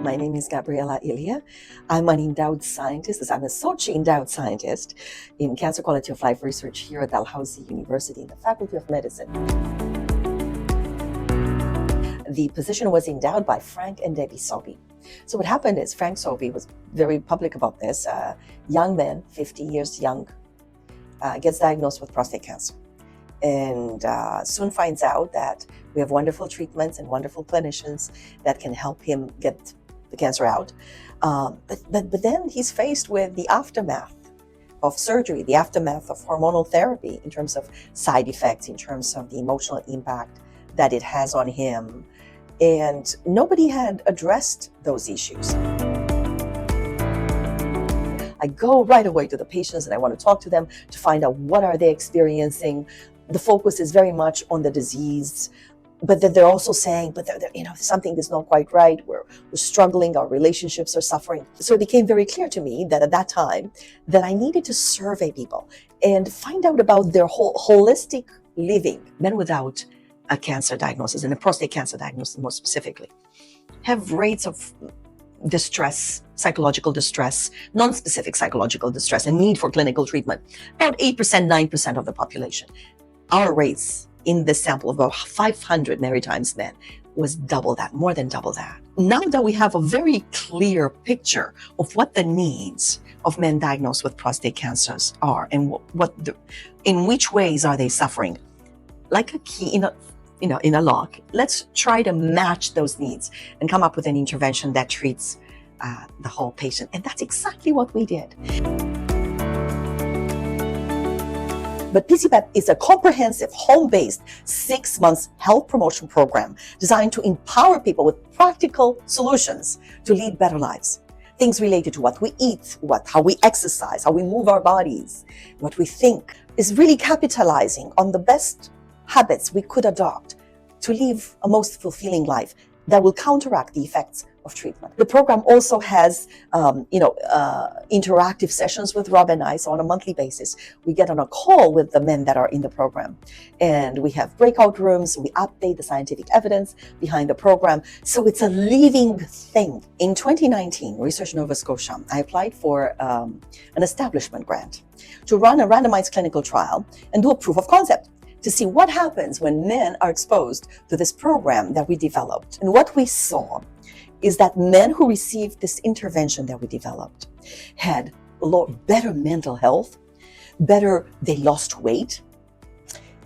My name is Gabriela Ilie. I'm an endowed scientist. I'm a Soillse endowed scientist in cancer quality of life research here at Dalhousie University in the Faculty of Medicine. The position was endowed by Frank and Debbie Soillse. So what happened is Frank Soillse was very public about this. Young man, 50 years young, gets diagnosed with prostate cancer. And soon finds out that we have wonderful treatments and wonderful clinicians that can help him get the cancer out. But then he's faced with the aftermath of surgery, the aftermath of hormonal therapy in terms of side effects, in terms of the emotional impact that it has on him. And nobody had addressed those issues. I go right away to the patients and I want to talk to them to find out what are they experiencing. The focus is very much on the disease, but then they're also saying, but something is not quite right. We're struggling. Our relationships are suffering. So it became very clear to me that at that time that I needed to survey people and find out about their whole holistic living. Men without a cancer diagnosis, and a prostate cancer diagnosis more specifically, have rates of distress, psychological distress, non-specific psychological distress, and need for clinical treatment. About 8%, 9% of the population. Our rates in this sample of about 500 maritime men was double that, more than double that. Now that we have a very clear picture of what the needs of men diagnosed with prostate cancers are and in which ways are they suffering, like a key in a lock, let's try to match those needs and come up with an intervention that treats the whole patient. And that's exactly what we did. But PCPEP is a comprehensive, home-based, 6 months health promotion program designed to empower people with practical solutions to lead better lives. Things related to what we eat, how we exercise, how we move our bodies, what we think, is really capitalizing on the best habits we could adopt to live a most fulfilling life that will counteract the effects of treatment. The program also has, interactive sessions with Rob and I. So on a monthly basis, we get on a call with the men that are in the program, and we have breakout rooms. We update the scientific evidence behind the program. So it's a living thing. In 2019, Research Nova Scotia, I applied for an establishment grant to run a randomized clinical trial and do a proof of concept to see what happens when men are exposed to this program that we developed. And what we saw is that men who received this intervention that we developed had a lot better mental health, they lost weight,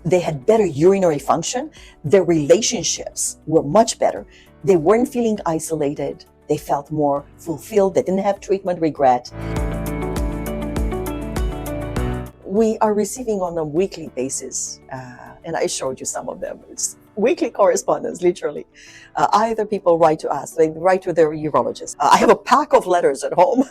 they had better urinary function, their relationships were much better, they weren't feeling isolated, they felt more fulfilled, they didn't have treatment regret. We are receiving on a weekly basis, and I showed you some of them. It's weekly correspondence, literally. Either people write to us, they write to their urologist. I have a pack of letters at home.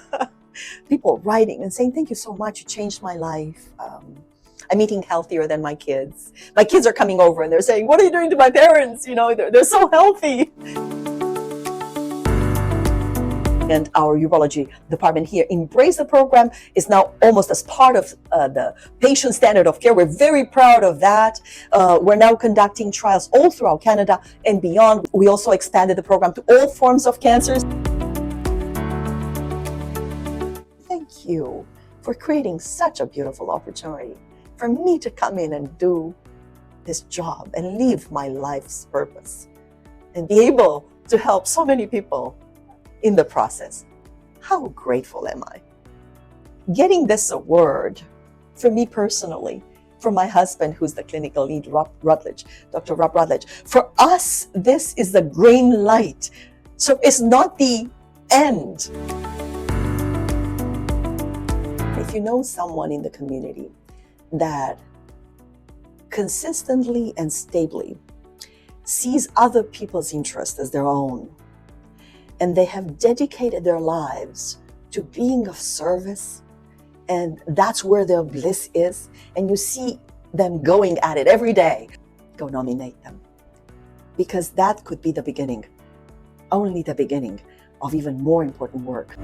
People writing and saying, thank you so much, you changed my life. I'm eating healthier than my kids. My kids are coming over and they're saying, what are you doing to my parents? They're so healthy. And our urology department here embraced the program. Is now almost as part of the patient standard of care. We're very proud of that. We're now conducting trials all throughout Canada and beyond. We also expanded the program to all forms of cancers. Thank you for creating such a beautiful opportunity for me to come in and do this job and live my life's purpose and be able to help so many people in the process. How grateful am I? Getting this award, for me personally, for my husband, who's the clinical lead, Dr. Rob Rutledge, for us, this is the green light. So it's not the end. If you know someone in the community that consistently and stably sees other people's interests as their own, and they have dedicated their lives to being of service, and that's where their bliss is, and you see them going at it every day, go nominate them. Because that could be the beginning, only the beginning of even more important work.